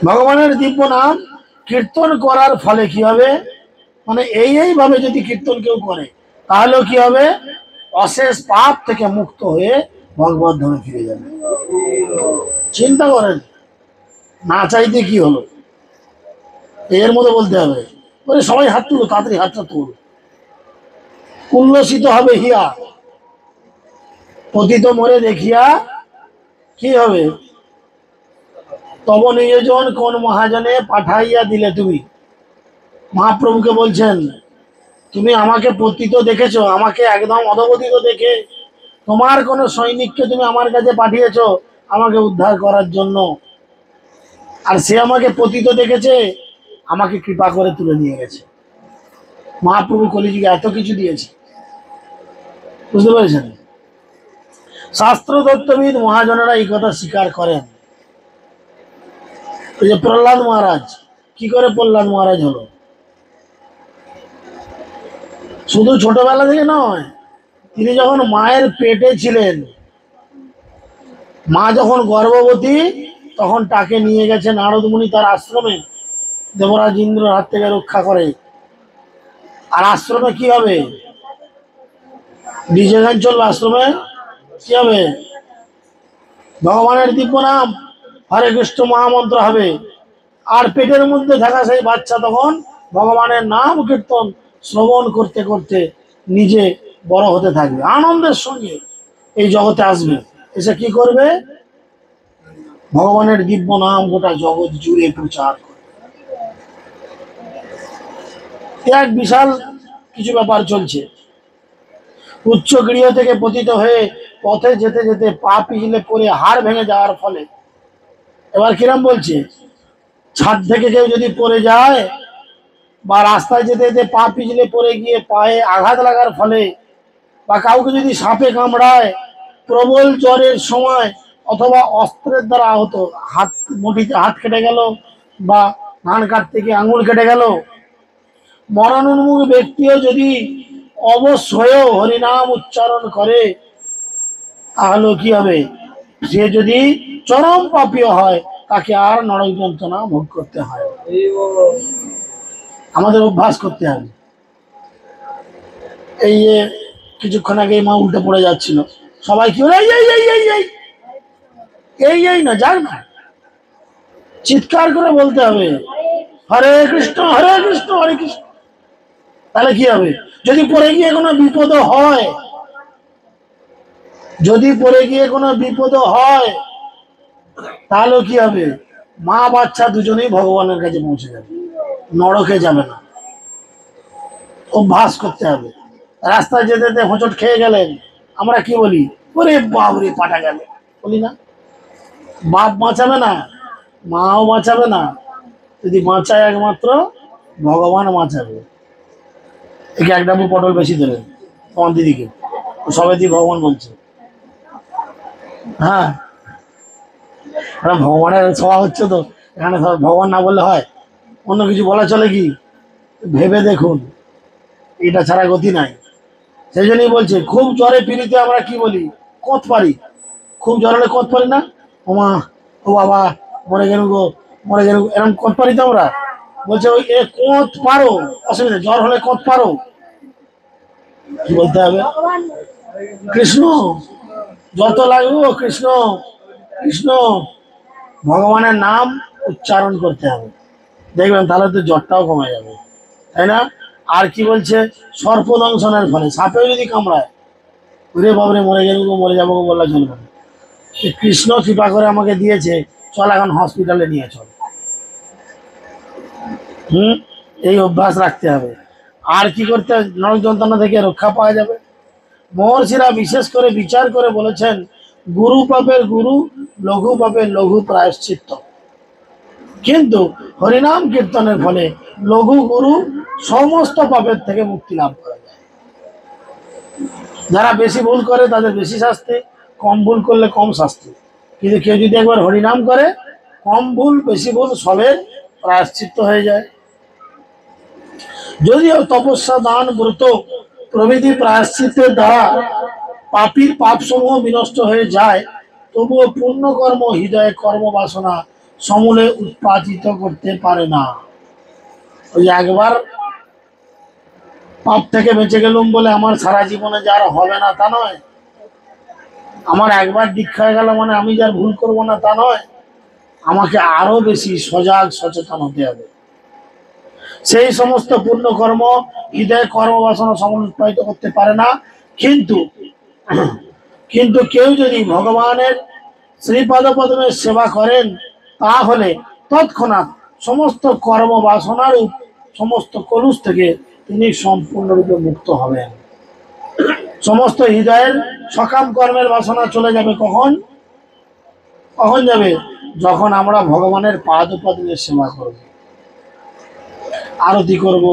ভগবানের দিব্য নাম কীর্তন করার ফলে কি হবে, মানে এইভাবে যদি কীর্তন কেউ করে তাহলেও কি হবে, অশেষ পাপ থেকে মুক্ত হয়ে ভগবত ধামে ফিরে যাবে। চিন্তা করেন, না চাইতে কি হলো, এর মধ্যে বলতে হবে। বলে সবাই হাত তুলো, তাড়াতাড়ি হাতটা তুল। উল্লসিত হবে হিয়া, পতিত মরে দেখিয়া কি হবে, তব নিয়োজন কোন মহাজনে পাঠাইয়া দিলে তুমি। মহাপ্রভুকে বলছেন তুমি আমাকে পতিত দেখেছো, আমাকে একদম অধপতিত দেখে তোমার কোন সৈনিককে তুমি আমার কাছে পাঠিয়েছো আমাকে উদ্ধার করার জন্য, আর সে আমাকে পতিত দেখেছে, আমাকে কৃপা করে তুলে নিয়ে গেছে। মহাপ্রভু কলিযুগে এত কিছু দিয়েছে, বুঝতে পেরেছেন? শাস্ত্র তত্ত্ববিদ মহাজনেরা এই কথা স্বীকার করেন। এই যে প্রহ্লাদ মহারাজ, কি করে প্রহ্লাদ মহারাজ হলো? শুধু ছোটবেলা থেকে নয়, তিনি যখন মায়ের পেটে ছিলেন, মা যখন গর্ভবতী, তখন তাকে নিয়ে গেছে নারদ মুনি তার আশ্রমে, দেবরাজ ইন্দ্র হাত থেকে রক্ষা করে। আর আশ্রমে কি হবে? ডিজে গান চলবে আশ্রমে, কি হবে? ভগবানের দিব্য নাম হরে কৃষ্ণ মহামন্ত্র হবে। আর পেটের মধ্যে থাকা সেই বাচ্চা তখন ভগবানের নাম কীর্তন শ্রবণ করতে করতে নিজে বড় হতে থাকবে, আনন্দের সঙ্গে এই জগতে আসবে। এসে কি করবে? ভগবানের দিব্য নাম গোটা জগৎ জুড়ে প্রচার করবে। এক বিশাল কিছু ব্যাপার চলছে। উচ্চ গৃহ থেকে পতিত হয়ে পথে যেতে যেতে পা পিছলে পড়ে হাড় ভেঙে যাওয়ার ফলে, এবার কিরম বলছে, ছাদ থেকে কেউ যদি পড়ে যায় বা রাস্তায় যেতে যেতে পা পিছলে পড়ে গিয়ে পায়ে আঘাত লাগার ফলে, বা কাউকে যদি সাপে কামড়ায়, প্রবল জ্বরের সময়, অথবা অস্ত্রের দ্বারা আহত, হাত মুঠিতে হাত কেটে গেল বা ধান কাটতে গিয়ে আঙুল কেটে গেল, মরণোন্মুখ ব্যক্তিও যদি অবশ্যই হরিনাম উচ্চারণ করে, তাহলে কি হবে? সে যদি চরম পাপীয় হয়, তাকে আর নরক যন্ত্রণা ভোগ করতে হয়। আমাদের অভ্যাস করতে হবে। এই যে কিছুক্ষণ আগে মা উল্টে পড়ে যাচ্ছিল, সবাই কি এই এই এই এই এই এই এই না, যাক না, চিৎকার করে বলতে হবে হরে কৃষ্ণ হরে কৃষ্ণ। তাহলে কি হবে? যদি পড়ে গিয়ে কোনো বিপদ হয়, যদি পড়ে গিয়ে কোনো বিপদ হয়, তাহলে কি হবে? মা বাচ্চা দুজনেই ভগবানের কাছে পৌঁছে যাবে, নরকে যাবে না। অভ্যাস করতে হবে। রাস্তায় যেতে যেতে হোঁচট খেয়ে গেলেন, আমরা কি বলি? ওরে বাবরে পাটা গেল, বলি না? বাপ বাঁচাবে না, মাও বাঁচাবে না, যদি বাঁচায় একমাত্র ভগবান বাঁচাবে। একে এক ডাবু পটল বেশি দেবেন তোমার দিদিকে, সবে দিয়ে ভগবান বলছে। হ্যাঁ, ভগবানের সভা হচ্ছে তো, এখানে ভগবান না বললে হয়? অন্য কিছু বলা চলে কি? ভেবে দেখুন, এটা ছাড়া গতি নাই। সেই জন্যই বলছে, খুব জ্বরে পীড়িতে আমরা কি বলি? কত পারি। খুব জ্বর হলে কত পারি না? ও মা, ও বাবা, মরে গেল গো, মরে গেল, এরকম কত পারি তো আমরা। বলছে ওই এ কত পারো, অসুবিধা, জ্বর হলে কত পারো, কি বলতে হবে? কৃষ্ণ, যত লাগবে কৃষ্ণ কৃষ্ণ, ভগবানের নাম উচ্চারণ করতে হবে, দেখবেন তাহলে তো জ্বরটাও কমে যাবে, তাই না? আর কি বলছে? সর্পদংশনের ফলে, সাপেও যদি কামড়ায়, ঘুরে বাবরে মরে গেল গো, মরে যাবো বলা চলবে না। কৃষ্ণ কৃপা করে আমাকে দিয়েছে, চল এখন হসপিটালে নিয়ে চল। এই অভ্যাস রাখতে হবে। আর কি করতে? নরক যন্ত্রণা থেকে রক্ষা পাওয়া যাবে। মহর্ষিরা বিশেষ করে বিচার করে বলেছেন, গুরু পাপের গুরু, লঘু পাপের লঘু প্রায়শ্চিত্ত। কিন্তু হরিনাম কীর্তনের ফলে লঘু গুরু সমস্ত পাপের থেকে মুক্তি লাভ করা যায়। যারা বেশি ভুল করে তাদের বেশি শাস্তি, কম ভুল করলে কম শাস্তি। কিন্তু কেউ যদি একবার হরিনাম করে, কম ভুল বেশি ভুল সবের প্রায়শ্চিত্ত হয়ে যায়। যদিও তপস্যা, দান, ব্রত প্রভৃতি প্রায়শ্চিত্তের দ্বারা পাপীর পাপ সমূহ বিনষ্ট হয়ে যায়, তবুও পুণ্যকর্ম হৃদয়ে কর্মবাসনা সমূলে উৎপাদিত করতে পারে না। ওই একবার পাপ থেকে বেঁচে গেলুম বলে আমার সারা জীবনে যার হবে না তা নয়, আমার একবার দীক্ষা হয়ে গেল মানে আমি যার ভুল করবো না তা নয়, আমাকে আরো বেশি সজাগ সচেতন হতে হবে। সেই সমস্ত পুণ্যকর্ম হৃদয়ে কর্মবাসনা সমূল উৎপাদিত করতে পারে না। কিন্তু কিন্তু কেউ যদি ভগবানের শ্রীপাদ পদ্মের সেবা করেন, তাহলে তৎক্ষণাৎ সমস্ত কর্মবাসনার সমস্ত কলুষ থেকে তিনি সম্পূর্ণরূপে মুক্ত হবেন। সমস্ত হৃদয়ের সকাম কর্মের বাসনা চলে যাবে। কখন কখন যাবে? যখন আমরা ভগবানের পাদ পদ্মের সেবা করব। আরতি করব,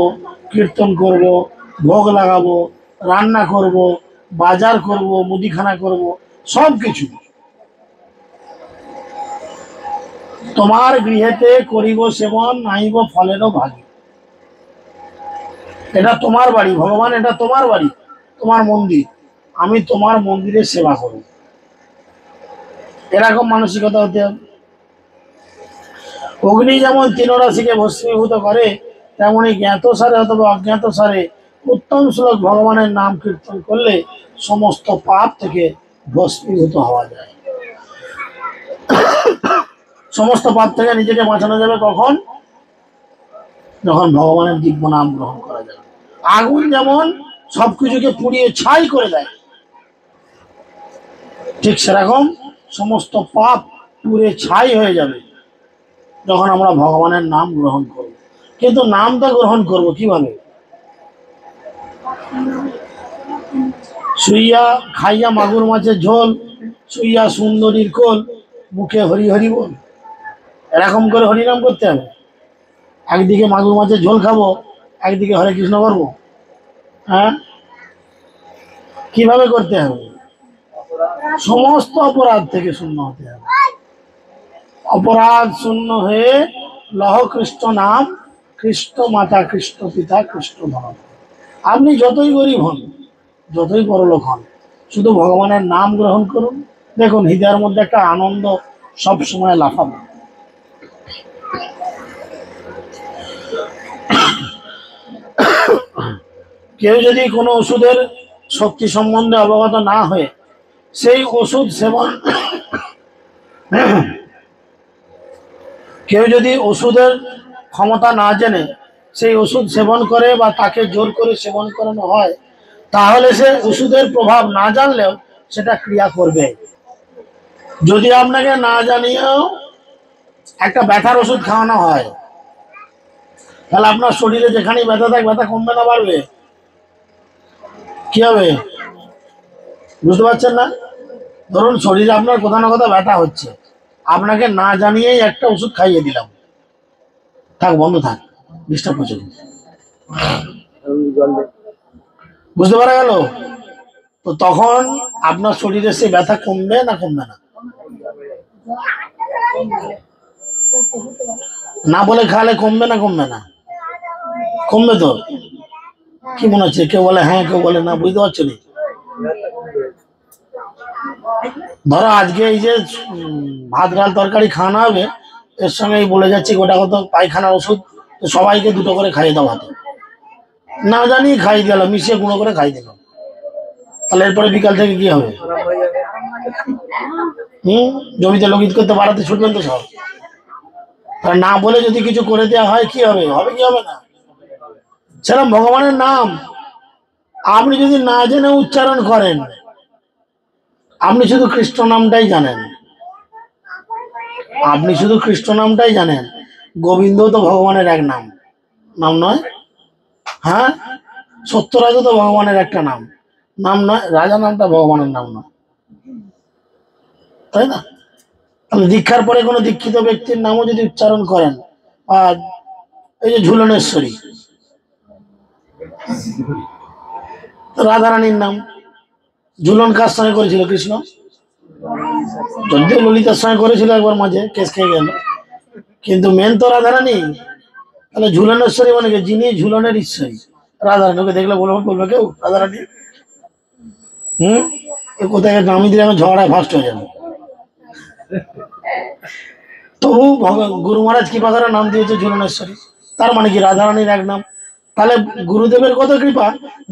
কীর্তন করব, ভোগ লাগাবো, রান্না করব, বাজার করব, মুদিখানা করব, সব কিছু তোমার গৃহেতে করিব সেবন, নাইব ফলেরও ভাগী। এটা তোমার বাড়ি ভগবান, এটা তোমার বাড়ি, তোমার মন্দির, আমি তোমার মন্দিরের সেবা করব, এরকম মানসিকতা হতে হবে। অগ্নি যেমন তৃণরাশিকে ভস্মীভূত করে, তেমনি জ্ঞাতসারে অথবা অজ্ঞাতসারে উত্তম শ্লোক ভগবানের নাম কীর্তন করলে সমস্ত পাপ থেকে ভস্মীভূত হওয়া যায়। সমস্ত পাপ থেকে নিজেকে বাঁচানো যাবে কখন? যখন ভগবানের দিব্য নাম গ্রহণ করা যাবে। আগুন যেমন সবকিছুকে পুড়িয়ে ছাই করে দেয়, ঠিক সেরকম সমস্ত পাপ পুড়ে ছাই হয়ে যাবে যখন আমরা ভগবানের নাম গ্রহণ করব। কিন্তু নামটা গ্রহণ করব কিভাবে? শুইয়া খাইয়া মাগুর মাছের ঝোল, শুইয়া সুন্দরীর কোল, মুখে হরি হরি বল, এরকম করে হরিনাম করতে হবে। একদিকে মাগুর মাছের ঝোল খাবো, একদিকে হরে কৃষ্ণ করবো? হ্যাঁ, কিভাবে করতে হবে? সমস্ত অপরাধ থেকে শূন্য হতে হবে। অপরাধ শূন্য হয়ে লহ কৃষ্ণ নাম, কৃষ্ণ মাতা, কৃষ্ণ পিতা, কৃষ্ণ ধন। আপনি যতই গরিব হন, যতই বড়লোক হন, শুধু ভগবানের নাম গ্রহণ করুন, দেখুন হৃদয়ের মধ্যে একটা আনন্দ সব সময় লাফাবে। কেউ যদি কোনো ওষুধের শক্তি সম্বন্ধে অবগত না হয়ে সেই ওষুধ সেবন, কেউ যদি ওষুধের ক্ষমতা না জেনে সেই ওষুধ সেবন করে বা তাকে জোর করে সেবন করানো হয়, তাহলে সে ওষুধের প্রভাব না জানলেও সেটা ক্রিয়া করবে। যদি আপনাকে না জানিয়েও একটা ব্যথার ওষুধ খাওয়ানো হয়, তাহলে আপনার শরীরে যেখানেই ব্যথা থাকে, ব্যথা কমবে না বাড়বে? কি হবে বুঝতে পারছেন না? ধরুন শরীরে আপনার কোথাও না কোথাও ব্যথা হচ্ছে, আপনাকে না জানিয়েই একটা ওষুধ খাইয়ে দিলাম, থাক বন্ধ থাক, ডিস্টার্ব করছে, বুঝতে পারা গেল? তো তখন আপনার শরীরে সেই ব্যথা কমবে না কমবে না? না বলে খাওয়ালে কমবে না কমবে না? কমবে তো। কি মনে হচ্ছে? কেউ বলে হ্যাঁ, কেউ বলে না, বুঝতে পারছো না? ধরো আজকে এই যে ভাত ডাল তরকারি খাওয়ানো হবে, এর সঙ্গে বলে যাচ্ছি গোটা কত পায়খানার ওষুধ, তো সবাইকে দুটো করে খাইয়ে দাও হাতে, না জানি খাইয়ে দিলাম, মিশিয়ে গুঁড়ো করে খাইয়ে দিলাম, তাহলে এরপরে বিকাল থেকে কি হবে? জমিতে লোক ঈদ করতে বাড়াতে ছুটবেন তো সব। তার না বলে যদি কিছু করে দেওয়া হয় কি হবে? হবে কি হবে না? সেরকম ভগবানের নাম আপনি যদি না জেনে উচ্চারণ করেন, আপনি শুধু কৃষ্ণ নামটাই জানেন, আপনি শুধু কৃষ্ণ নামটাই জানেন, গোবিন্দ তো ভগবানের এক নাম, নাম নয়? হ্যাঁ, সত্যরাজ তো ভগবানের একটা নাম, নাম নয়? রাজা নামটা ভগবানের নাম নয়, তাই না? তাহলে দীক্ষার পরে কোনো দীক্ষিত ব্যক্তির নামও যদি উচ্চারণ করেন, আর এই যে ঝুলনেশ্বরী, রাধারানীর নাম, ঝুলন কার সঙ্গে করেছিল? কৃষ্ণ। যদিও ললিতার সঙ্গে করেছিল একবার, মাঝে কেস খেয়ে গেল, কিন্তু মেন তো রাধারানী। তাহলে ঝুলনেশ্বরী মানে কি? যিনি ঝুলনের ঈশ্বরী, রাধারানী। ওকে দেখলে বলবে কেউ রাধারানী? কোথায় নামি দিলে আমার ঝগড়ায় ফার্স্ট হয়ে যাবে। তবু গুরু মহারাজ কৃপা করে নাম দিয়েছে ঝুলনেশ্বরী, তার মানে কি রাধারানীর এক নাম। তাহলে গুরুদেবের কত কৃপা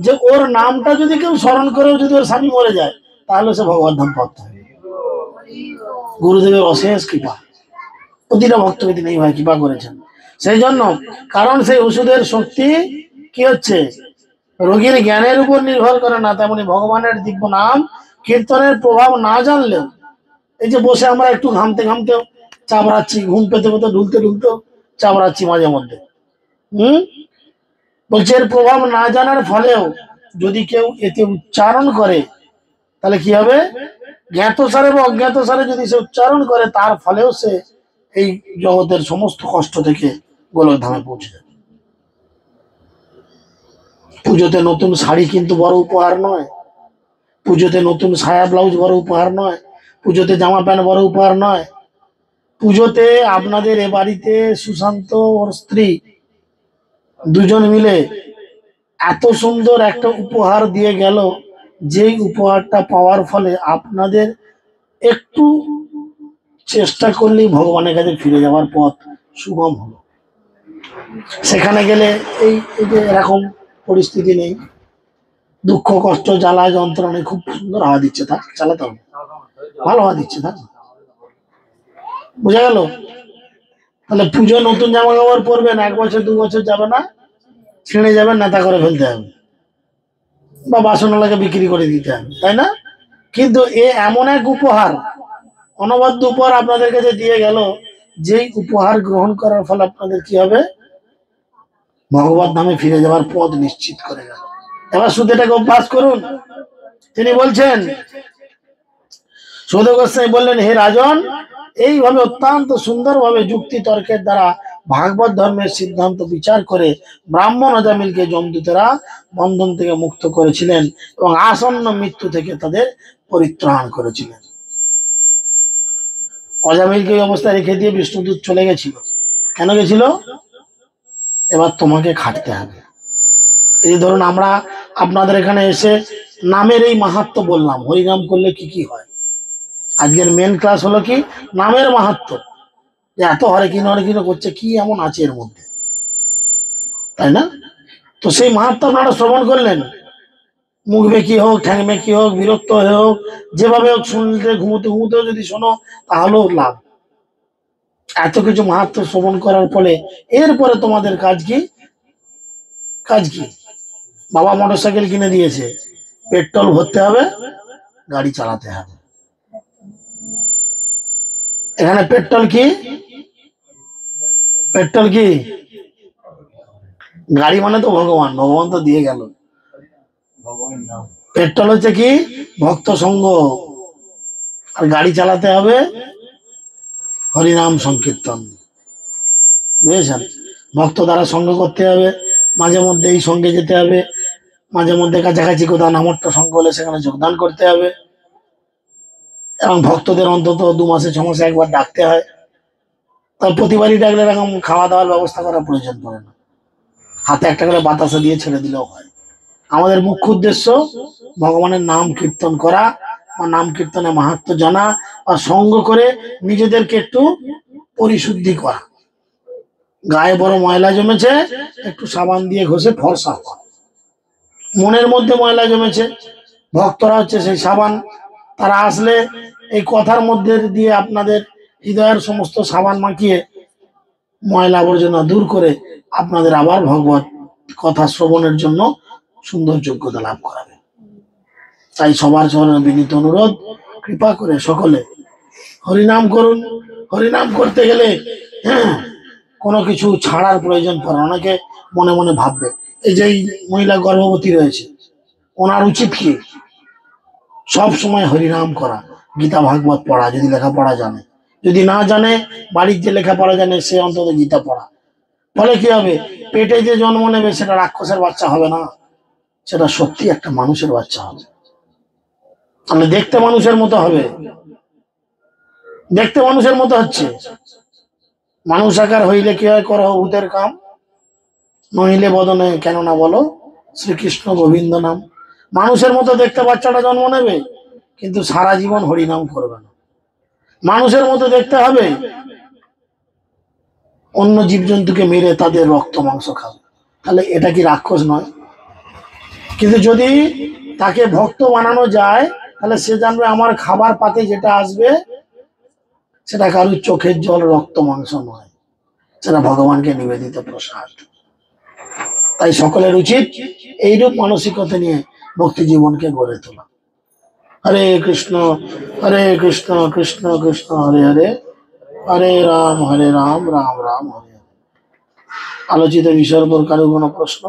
যে ওর নামটা যদি কেউ স্মরণ করেও যদি ওর স্বামী মরে যায়, তাহলে সে ভগবান ধাম প্রাপ্ত হবে। গুরুদেবের অশেষ কৃপা, প্রতিটা ভক্তকে তিনি এইভাবে কৃপা করেছেন। সেই জন্য, কারণ সেই ওষুধের শক্তি কি হচ্ছে? রোগীর জ্ঞানের উপর নির্ভর করে না, তেমনি ভগবানের দিব্য নাম কীর্তনের প্রভাব না জানলেও, এই যে বসে আমরা একটু ঘামতে ঘামতেও চাবড়াচ্ছি, ঘুম পেতে পেতে ঢুলতে ঢুলতেও চাবড়াচ্ছি মাঝে মধ্যে, বলছে এর প্রভাব না জানার ফলেও যদি কেউ এতে উচ্চারণ করে, তাহলে কি হবে? জ্ঞাতসারে বা অজ্ঞাতসারে যদি সে উচ্চারণ করে, তার ফলেও সে এই জগতের সমস্ত কষ্ট থেকে গোলক ধামে পৌঁছে যাবে। পুজোতে নতুন শাড়ি কিন্তু বড় উপহার নয়, পুজোতে নতুন সায়া ব্লাউজ বড় উপহার নয়, পুজোতে জামা প্যান্ট বড় উপহার নয়। পুজোতে আপনাদের এ বাড়িতে সুশান্ত ওর স্ত্রী দুজন মিলে এত সুন্দর একটা উপহার দিয়ে গেল, যেই উপহারটা পাওয়ার ফলে আপনাদের একটু চেষ্টা করলেই ভগবানের কাছে ফিরে যাওয়ার পথ সুগম হলো। সেখানে গেলে এই এই যে এরকম পরিস্থিতি নেই, দুঃখ কষ্ট জ্বালা যন্ত্রণায় খুব সুন্দর হাওয়া দিচ্ছে, থাক চালাতে হবে, ভালো হাওয়া দিচ্ছে, থাক। বোঝা গেল? তাহলে পুজো নতুন জামা কাপড় পরবেন, 1 বছর 2 বছর যাবে না, ছিঁড়ে যাবেন, নেতা করে ফেলতে হবে বা বাসনওয়ালাকে বিক্রি করে দিতে হবে, তাই না? কিন্তু এ এমন এক উপহার, অনবদ্য উপহার আপনাদের কাছে দিয়ে গেল, যেই উপহার গ্রহণ করার ফলে আপনাদের কি হবে? ভগবত ধামে ফিরে যাওয়ার পথ নিশ্চিত করে গেল। এবার শুধু এটাকে অভ্যাস করুন। তিনি বলছেন, সৌদ গোস্বামী বললেন, হে রাজন, এইভাবে অত্যন্ত সুন্দরভাবে যুক্তি তর্কের দ্বারা ভাগবত ধর্মের সিদ্ধান্ত বিচার করে ব্রাহ্মণ অজামিলকে যমদূতেরা বন্ধন থেকে মুক্ত করেছিলেন এবং আসন্ন মৃত্যু থেকে তাদের পরিত্রাণ করেছিলেন। অজামিলকে এই অবস্থায় রেখে দিয়ে বিষ্ণুদূত চলে গেছিল। কেন গেছিল? এবার তোমাকে খাটতে হবে। এই ধরুন আমরা আপনাদের এখানে এসে নামের এই মাহাত্ম্য বললাম, হরিনাম করলে কি কি হয়। আজকের মেন ক্লাস হলো কি? নামের মাহাত্ম্য, যে এত হরে কিন করছে, কি এমন আছে এর মধ্যে, তাই না? তো সেই মাহাত্ম্য আপনারা শ্রবণ করলেন, মুখ বেঁকি হোক, ঠ্যাং বেঁকি হোক, বিরক্ত হয়ে হোক, যেভাবে হোক শুনতে, ঘুমোতে ঘুমোতেও যদি শোনো তাহলেও লাভ। এত কিছু মাহাত্ম্য শ্রবণ করার ফলে এরপরে তোমাদের কাজ কি? কাজ কি? বাবা মোটরসাইকেল কিনে দিয়েছে, পেট্রোল ভরতে হবে, গাড়ি চালাতে হবে। এখানে পেট্রোল কি? পেট্রোল কি? গাড়ি মানে তো ভগবান, ভগবান তো দিয়ে গেল। পেট্রোল হচ্ছে কি? ভক্ত সঙ্গ। আর গাড়ি চালাতে হবে হরিনাম সংকীর্তন। বুঝেছেন? ভক্ত দ্বারা সঙ্গ করতে হবে, মাঝে মধ্যে এই সঙ্গে যেতে হবে, মাঝে মধ্যে কাছাকাছি কোথাও নামট্য সঙ্গ হলে সেখানে যোগদান করতে হবে, এবং ভক্তদের অন্তত 2 মাসে 6 মাসে একবার ডাকতে হয়। তার প্রতিবারই ডাকলে এরকম খাওয়া দাওয়ার ব্যবস্থা করার প্রয়োজন পড়ে না, হাতে একটা করে বাতাসা দিয়ে ছেড়ে দিলেও হয়। আমাদের মুখ্য উদ্দেশ্য ভগবানের নাম কীর্তন করা, বা নাম কীর্তনে মাহাত্ম্য জানা, বা সঙ্গ করে নিজেদেরকে একটু পরিশুদ্ধি করা। গায়ে বড় ময়লা জমেছে, একটু সাবান দিয়ে ঘষে ফর্সা হওয়া। মনের মধ্যে ময়লা জমেছে, ভক্তরা হচ্ছে সেই সাবান। তারা আসলে এই কথার মধ্যে দিয়ে আপনাদের হৃদয়ের সমস্ত সাবান মাখিয়ে ময়লা আবর্জনা দূর করে আপনাদের আবার ভগবত কথা শ্রবণের জন্য সুন্দর যোগ্যতা লাভ করাবে। তাই সবার চরণে বিনীত অনুরোধ, কৃপা করে সকলে হরিনাম করুন। হরিনাম করতে গেলে কোনো কিছু ছাড়ার প্রয়োজন পড়ে। অনেকে মনে মনে ভাববে, এই যে মহিলা গর্ভবতী রয়েছে, ওনার উচিত কি? সব সময় হরিনাম করা, গীতা ভাগবত পড়া, যদি লেখাপড়া জানে। যদি না জানে, বাড়ির যে লেখাপড়া জানে সে অন্তত গীতা পড়া। ফলে কি হবে? পেটে যে জন্ম নেবে সেটা রাক্ষসের বাচ্চা হবে না, সেটা সত্যি একটা মানুষের বাচ্চা হবে। তাহলে দেখতে মানুষের মতো হবে, দেখতে মানুষের মতো হচ্ছে। মানুষ আকার হইলে কি হয়? করো ভূতের কাম, নহিলে বদনে কেন না বলো শ্রীকৃষ্ণ গোবিন্দ নাম। মানুষের মতো দেখতে বাচ্চাটা জন্ম নেবে, কিন্তু সারা জীবন হরিনাম করবে না। মানুষের মতো দেখতে হবে, অন্য জীবজন্তুকে মেরে তাদের রক্ত মাংস খাবে। তাহলে এটা কি রাক্ষস নয়? কিন্তু যদি তাকে ভক্ত বানানো যায়, তাহলে সে জানবে আমার খাবার পাতে যেটা আসবে সেটা কারোর চোখের জল, রক্ত মাংস নয়, সেটা ভগবানকে নিবেদিত প্রসাদ। তাই সকলের উচিত এইরূপ মানসিকতা নিয়ে ভক্তি জীবনকে গড়ে তোলা। হরে কৃষ্ণ কৃষ্ণ কৃষ্ণ হরে হরে, হরে রাম রাম রাম হরে হরে। আলোচিত বিষয়ের উপর কারো কোনো প্রশ্ন?